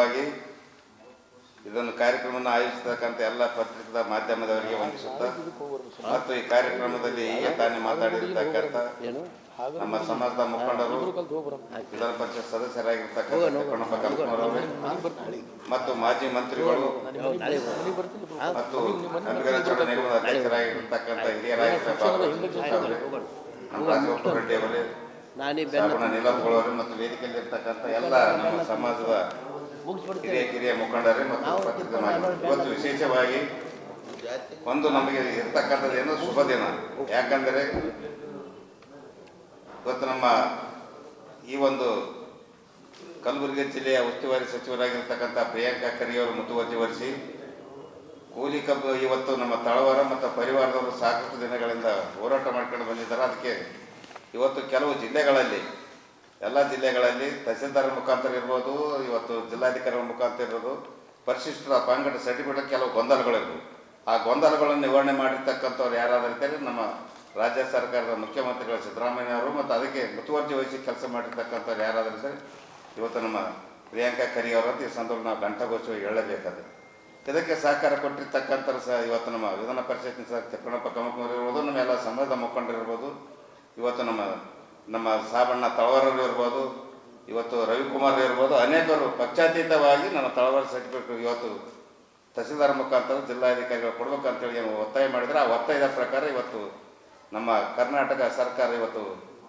ವಿಶೇಷವಾಗಿ ಇದನ್ನು ಕಾರ್ಯಕ್ರಮವನ್ನು ಆಯೋಜಿಸತಕ್ಕಂಥ ಎಲ್ಲ ಪತ್ರಿಕಾ ಮಾಧ್ಯಮದವರಿಗೆ ವಂದಿಸುತ್ತಾ ಮತ್ತು ಈ ಕಾರ್ಯಕ್ರಮದಲ್ಲಿ ಈಗ ತಾನೇ ಮಾತಾಡಿರ್ತಕ್ಕಂಥ ನಮ್ಮ ಸಮಾಜದ ಮುಖಂಡರು, ವಿಧಾನ ಪರಿಷತ್ ಸದಸ್ಯರಾಗಿರ್ತಕ್ಕಂಥ ಕಣ್ಣಪ್ಪ ಕಲ್ಕನವರವರು ಮತ್ತು ಮಾಜಿ ಮಂತ್ರಿಗಳು ಮತ್ತು ಅಂಬಿಗರ ನಿಗಮದ ಅಧ್ಯಕ್ಷರಾಗಿರ್ತಕ್ಕಂಥ ಹಿರಿಯರಾಗಿರ್ತಕ್ಕಂಥ ನಮ್ಮ ರಾಜಗೋಪಾಲ್ ರೆಡ್ಡಿ ಅವರೇ, ಸಾಬಣ್ಣ ನೀಲಂಗೊಳವರು ಮತ್ತು ವೇದಿಕೆಯಲ್ಲಿ ಇರ್ತಕ್ಕಂಥ ಎಲ್ಲ ನಮ್ಮ ಸಮಾಜದ ಹಿರಿಯ ಮುಖಂಡರೇ ಮತ್ತು ಪತ್ರಿಕಾ ಮಾಧ್ಯಮ, ಇವತ್ತು ವಿಶೇಷವಾಗಿ ಒಂದು ನಮಗೆ ಇರ್ತಕ್ಕಂಥದ್ದೇನು ಶುಭ ದಿನ. ಯಾಕಂದರೆ ಇವತ್ತು ನಮ್ಮ ಈ ಒಂದು ಕಲಬುರಗಿ ಜಿಲ್ಲೆಯ ಉಸ್ತುವಾರಿ ಸಚಿವರಾಗಿರ್ತಕ್ಕಂಥ ಪ್ರಿಯಾಂಕಾ ಖರ್ಗೆ ಅವರು ಮುತುವರ್ಜಿ ವಹಿಸಿ ಕೂಲಿ ಕಬ್ಬು ಇವತ್ತು ನಮ್ಮ ತಳವಾರ ಮತ್ತು ಪರಿವಾರದವರು ಸಾಕಷ್ಟು ದಿನಗಳಿಂದ ಹೋರಾಟ ಮಾಡ್ಕೊಂಡು ಬಂದಿದ್ದಾರೆ. ಅದಕ್ಕೆ ಇವತ್ತು ಕೆಲವು ಜಿಲ್ಲೆಗಳಲ್ಲಿ, ಎಲ್ಲ ಜಿಲ್ಲೆಗಳಲ್ಲಿ ತಹಸೀಲ್ದಾರ್ ಮುಖಾಂತರ ಇರ್ಬೋದು, ಇವತ್ತು ಜಿಲ್ಲಾಧಿಕಾರಿಗಳ ಮುಖಾಂತರ ಇರ್ಬೋದು, ಪರಿಶಿಷ್ಟ ಪಂಗಡ ಸರ್ಟಿಫಿಕೇಟ್ ಕೆಲವು ಗೊಂದಲಗಳಿರ್ಬೋದು. ಆ ಗೊಂದಲಗಳನ್ನು ನಿವಾರಣೆ ಮಾಡಿರ್ತಕ್ಕಂಥವ್ರು ಯಾರಾದರೂ ಇದ್ದರೆ ನಮ್ಮ ರಾಜ್ಯ ಸರ್ಕಾರದ ಮುಖ್ಯಮಂತ್ರಿಗಳು ಸಿದ್ದರಾಮಯ್ಯ ಅವರು ಮತ್ತು ಅದಕ್ಕೆ ಮುತುವರ್ಜಿ ವಹಿಸಿ ಕೆಲಸ ಮಾಡಿರ್ತಕ್ಕಂಥವ್ರು ಯಾರಾದರೂ ಇದ್ದರೆ ಇವತ್ತು ನಮ್ಮ ಪ್ರಿಯಾಂಕಾ ಖರ್ಗೆ ಅವರಂತ ಈ ಸಂದರ್ಭ ನಾವು ಘಂಟಾಘೋಷವಾಗಿ ಹೇಳಬೇಕಾದ್ರೆ ಇದಕ್ಕೆ ಸಹಕಾರ ಕೊಟ್ಟಿರ್ತಕ್ಕಂಥವ್ರು ಸಹ ಇವತ್ತು ನಮ್ಮ ವಿಧಾನ ಪರಿಷತ್ತಿನ ಸಹ ಕಣ್ಣಪ್ಪ ಕಲ್ಕನವರು ಇರ್ಬೋದು, ನಮ್ಮ ಎಲ್ಲ ಸಮಾಜದ ಮುಖಂಡರಿರ್ಬೋದು, ಇವತ್ತು ನಮ್ಮ ಸಾಬಣ್ಣ ತಳವಾರರು ಇರ್ಬೋದು, ಇವತ್ತು ರವಿಕುಮಾರ್ ಇರ್ಬೋದು, ಅನೇಕರು ಪಕ್ಷಾತೀತವಾಗಿ ನಮ್ಮ ತಳವಾರ ಸರ್ಟಿಫಿಕೇಟ್ ಇವತ್ತು ತಹಸೀಲ್ದಾರ್ ಮುಖಾಂತರ ಜಿಲ್ಲಾಧಿಕಾರಿಗಳು ಕೊಡ್ಬೇಕಂತೇಳಿ ಒತ್ತಾಯ ಮಾಡಿದರೆ ಆ ಒತ್ತಾಯದ ಪ್ರಕಾರ ಇವತ್ತು ನಮ್ಮ ಕರ್ನಾಟಕ ಸರ್ಕಾರ ಇವತ್ತು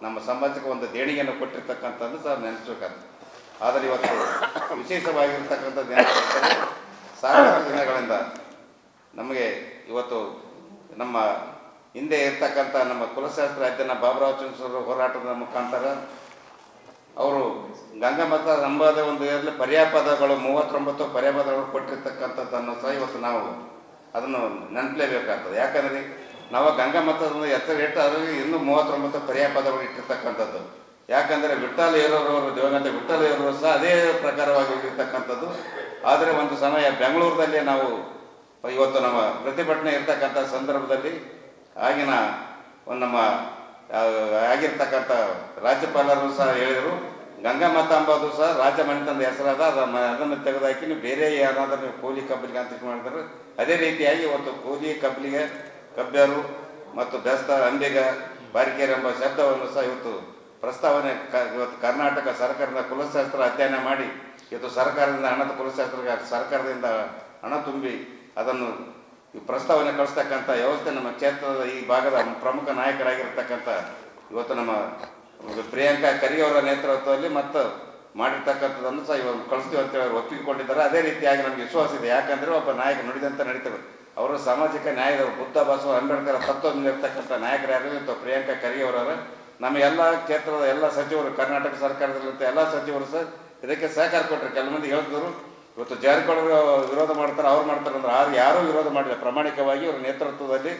ನಮ್ಮ ಸಮಾಜಕ್ಕೆ ಒಂದು ದೇಣಿಗೆಯನ್ನು ಕೊಟ್ಟಿರ್ತಕ್ಕಂಥದ್ದು ಸಹ ನೆನೆಸ್ಬೇಕಾಗ್ತದೆ. ಆದರೆ ಇವತ್ತು ವಿಶೇಷವಾಗಿರ್ತಕ್ಕಂಥದ್ದು ಏನಾಗ್ತದೆ, ಸಾಕಷ್ಟು ದಿನಗಳಿಂದ ನಮಗೆ ಇವತ್ತು ನಮ್ಮ ಹಿಂದೆ ಇರ್ತಕ್ಕಂಥ ನಮ್ಮ ಕುಲಶಾಸ್ತ್ರ ಅಧ್ಯಯನ ಬಾಬುರಾವ್ ಚಂದ್ರ ಹೋರಾಟದ ಮುಖಾಂತರ ಅವರು ಗಂಗಾಮತ ನಂಬದ ಒಂದು ಇದರಲ್ಲಿ ಪರ್ಯಾಪದಗಳು 39 ಪರ್ಯಾಪದಗಳು ಕೊಟ್ಟಿರ್ತಕ್ಕಂಥದ್ದನ್ನು ಸಹ ಇವತ್ತು ನಾವು ಅದನ್ನು ನೆನಪಲೇಬೇಕಾಗ್ತದೆ. ಯಾಕಂದರೆ ನಾವು ಗಂಗಾಮತದ ಎತ್ತರ ಇಟ್ಟು ಅದರಲ್ಲಿ ಇನ್ನೂ 39 ಪರ್ಯಾಪದಗಳು ಇಟ್ಟಿರ್ತಕ್ಕಂಥದ್ದು. ಯಾಕಂದರೆ ವಿಠ್ಠಲ ಏರೋರವರು, ದಿವಂಗತ ವಿಠ್ಠಲ ಏರೋರು ಸಹ ಅದೇ ಪ್ರಕಾರವಾಗಿ ಹೋಗಿರ್ತಕ್ಕಂಥದ್ದು. ಆದರೆ ಒಂದು ಸಮಯ ಬೆಂಗಳೂರಿನಲ್ಲಿ ನಾವು ಇವತ್ತು ನಮ್ಮ ಪ್ರತಿಭಟನೆ ಇರ್ತಕ್ಕಂಥ ಸಂದರ್ಭದಲ್ಲಿ ಆಗಿನ ನಮ್ಮ ಆಗಿರ್ತಕ್ಕಂಥ ರಾಜ್ಯಪಾಲರು ಸಹ ಹೇಳಿದರು, ಗಂಗಾಮತ ಅಂಬೋದು ಸಹ ರಾಜ್ಯ ಮನೆತನದ ಹೆಸರಾದ ಅದನ್ನು ತೆಗೆದುಹಾಕಿ ನೀವು ಬೇರೆ ಏನಾದರೂ ನೀವು ಕೂಲಿ ಕಬ್ಬಲಿಗೆ ಅಂತ ಮಾಡಿದ್ರು. ಅದೇ ರೀತಿಯಾಗಿ ಇವತ್ತು ಕೂಲಿ ಕಬ್ಬಲಿಗೆ, ಕಬ್ಬ್ಯರು ಮತ್ತು ಬೆಸ್ತ, ಅಂಬಿಗ, ಬಾರಿಕೆರೆ ಎಂಬ ಶಬ್ದವನ್ನು ಸಹ ಇವತ್ತು ಪ್ರಸ್ತಾವನೆ ಇವತ್ತು ಕರ್ನಾಟಕ ಸರ್ಕಾರದ ಕುಲಶಾಸ್ತ್ರ ಅಧ್ಯಯನ ಮಾಡಿ ಇವತ್ತು ಸರ್ಕಾರದಿಂದ ಹಣದ ಕುಲಶಾಸ್ತ್ರ ಸರ್ಕಾರದಿಂದ ಹಣ ತುಂಬಿ ಅದನ್ನು ಈ ಪ್ರಸ್ತಾವನೆ ಕಳಿಸ್ತಕ್ಕಂಥ ವ್ಯವಸ್ಥೆ ನಮ್ಮ ಕ್ಷೇತ್ರದ ಈ ಭಾಗದ ಪ್ರಮುಖ ನಾಯಕರಾಗಿರ್ತಕ್ಕಂಥ ಇವತ್ತು ನಮ್ಮ ಪ್ರಿಯಾಂಕಾ ಖರ್ಗೆ ಅವರ ನೇತೃತ್ವದಲ್ಲಿ ಮತ್ತು ಮಾಡಿರ್ತಕ್ಕಂಥದ್ದನ್ನು ಸಹ ಇವಾಗ ಕಳಿಸ್ತೀವಿ ಅಂತೇಳಿ ಅವರು ಒಪ್ಪಿಕೊಂಡಿದ್ದಾರೆ. ಅದೇ ರೀತಿಯಾಗಿ ನಮಗೆ ವಿಶ್ವಾಸ ಇದೆ. ಯಾಕಂದರೆ ಒಬ್ಬ ನಾಯಕ ನುಡಿದಂತೆ ನಡೀತಾರೆ. ಅವರು ಸಾಮಾಜಿಕ ನ್ಯಾಯದ ಬುದ್ಧ ಬಸವ ಅಂಬೇಡ್ಕರ್ ತತ್ವದಲ್ಲಿರ್ತಕ್ಕಂಥ ನಾಯಕರು ಇವತ್ತು ಪ್ರಿಯಾಂಕಾ ಖರ್ಗೆ ಅವರ ನಮ್ಮ ಎಲ್ಲ ಕ್ಷೇತ್ರದ ಎಲ್ಲ ಸಚಿವರು, ಕರ್ನಾಟಕ ಸರ್ಕಾರದಲ್ಲಿರುವಂಥ ಎಲ್ಲ ಸಚಿವರು ಸಹ ಇದಕ್ಕೆ ಸಹಕಾರ ಕೊಟ್ಟರು. ಕೆಲವು ಮಂದಿ ಹೇಳ್ತಿದ್ರು ಇವತ್ತು ಜಾರಕಿಹೊಳಿ ವಿರೋಧ ಮಾಡ್ತಾರೆ, ಅವ್ರು ಮಾಡ್ತಾರೆ ಅಂದ್ರೆ ಯಾರೂ ವಿರೋಧ ಮಾಡಿಲ್ಲ. ಪ್ರಾಮಾಣಿಕವಾಗಿ ಅವರ ನೇತೃತ್ವದಲ್ಲಿ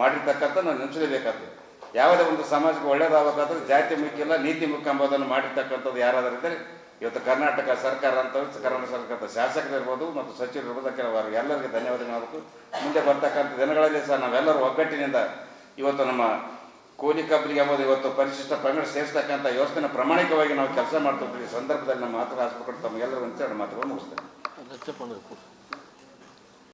ಮಾಡಿರ್ತಕ್ಕಂಥ ನಾವು ನೆನೆಸಲೇಬೇಕಾಗ್ತದೆ. ಯಾವುದೇ ಒಂದು ಸಮಾಜಕ್ಕೆ ಒಳ್ಳೇದಾಗಬೇಕಾದ್ರೆ ಜಾತಿ ಮುಖ್ಯ ಇಲ್ಲ, ನೀತಿ ಮುಖ್ಯ ಎಂಬುದನ್ನು ಮಾಡಿರ್ತಕ್ಕಂಥದ್ದು ಯಾರಾದರೂ ಇದ್ದರೆ ಇವತ್ತು ಕರ್ನಾಟಕ ಸರ್ಕಾರ ಅಂತ ಕರ್ನಾಟಕ ಸರ್ಕಾರದ ಶಾಸಕರಿರ್ಬೋದು ಮತ್ತು ಸಚಿವರಿರ್ಬೋದು, ಕೆಲವರು ಎಲ್ಲರಿಗೆ ಧನ್ಯವಾದ ಮಾಡಬೇಕು. ಮುಂದೆ ಬರ್ತಕ್ಕಂಥ ದಿನಗಳಲ್ಲಿ ಸಹ ನಾವೆಲ್ಲರೂ ಒಗ್ಗಟ್ಟಿನಿಂದ ಇವತ್ತು ನಮ್ಮ ಕೂಲಿ ಕಬ್ಬಲಿಗೆ ಎಂಬುದು ಇವತ್ತು ಪರಿಶಿಷ್ಟ ಪಂಗಡ ಸೇರಿಸ್ತಕ್ಕಂಥ ವ್ಯವಸ್ಥೆನ ಪ್ರಾಮಾಣಿಕವಾಗಿ ನಾವು ಕೆಲಸ ಮಾಡ್ತಿರ್ತೀವಿ. ಈ ಸಂದರ್ಭದಲ್ಲಿ ನಮ್ಮ ಮಾತು ಹಾಸ್ಪಿಟಲ್ ತಮಗೆಲ್ಲರೂ ಅಂತ ಮಾತುಗಳನ್ನು ಮುಗಿಸ್ತೇನೆ.